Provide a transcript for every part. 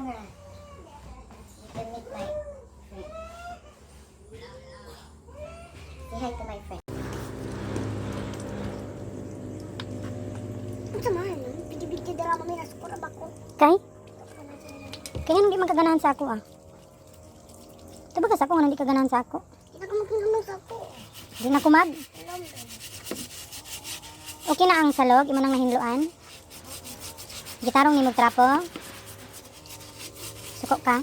camera. You can meet my friend. Say hi to my friend. Ano sa mahal? Bidi-bidi drama may nasukura ba ko? Kay? Kaya nga hindi magkaganahan sa ako ah. Ito ba kasi ako nga hindi kaganahan sa ako? Hindi na kumagkinaman sa ako. Hindi na kumag? Alam mo. Okay na ang salog, imo nang nahinluan. Gitarong ni magtrapo. Suko ka?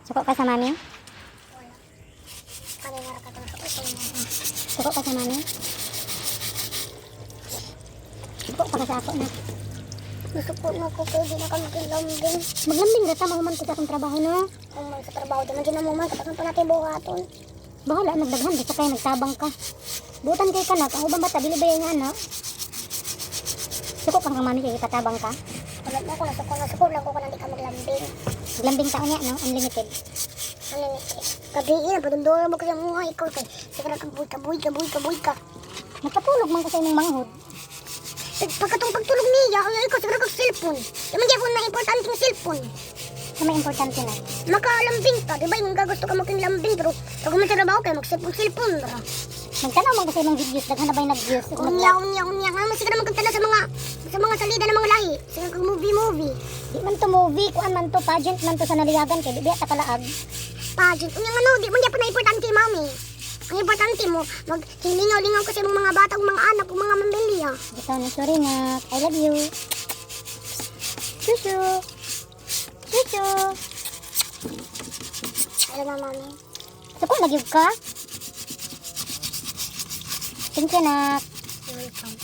Suko ka sa mami? Wala. Kanina na katong sa ko. Suko ka sa mami? Suko pa ka sa ako na. Nasuko na ko kaya di na kami kinlambing. Maglambing rata, mahuman ko sa akong trabaho no? Kung man sa trabaho, di man ginamuman, kapag pa natin buhaton. Bahala, nagdaghan, basta kayo nagtabang ka. Butan kayo ka na, ang ubang bata, bilibaya nga na. Suko kang mami kayo, katabang ka. Wala mo ko, nasuko lang ko kung hindi ka maglambing. Maglambing taon niya, no? Unlimited. Gabiin, padundura mo kasi mga ikaw kay sigara kang buy ka. Nagpatulog man ko sa inyong manghod. Pagkatong pagtulog niya, ang ikaw sigara kang cellphone. Yaman dyan po na importante yung cellphone. Sa may importante na. Makalambing ka, di ba? Yung gagusto ka maging lambing, pero pag umatrabaho kayo, mag-cellphone ra. Magtanaw man ko sa inyong videos, daghan na ba'y nag-views? Unya. Ano sigara magkantala sa mga salida ng mga lahi. Sigara kang movie. Di man to movie, kuan man to, pageant man to sa naliyagan kay di biya ta kalaag. Pageant. Unya nga no, di mo niya po na importante, mami. Ang importante mo, maghilingaw-lingaw kasi mga bata, mga anak, mga mambilya. Bitaw na, sorry na. I love you. Shushu. Shushu. Alam mo, mami. Suko, nagyug ka? Thank you, nak. Welcome.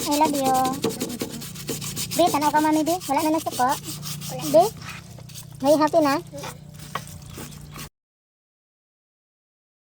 I love you. Be, tanaw ka, mami, be. Wala na nasuko. Wala. Be, may happy na? Wala.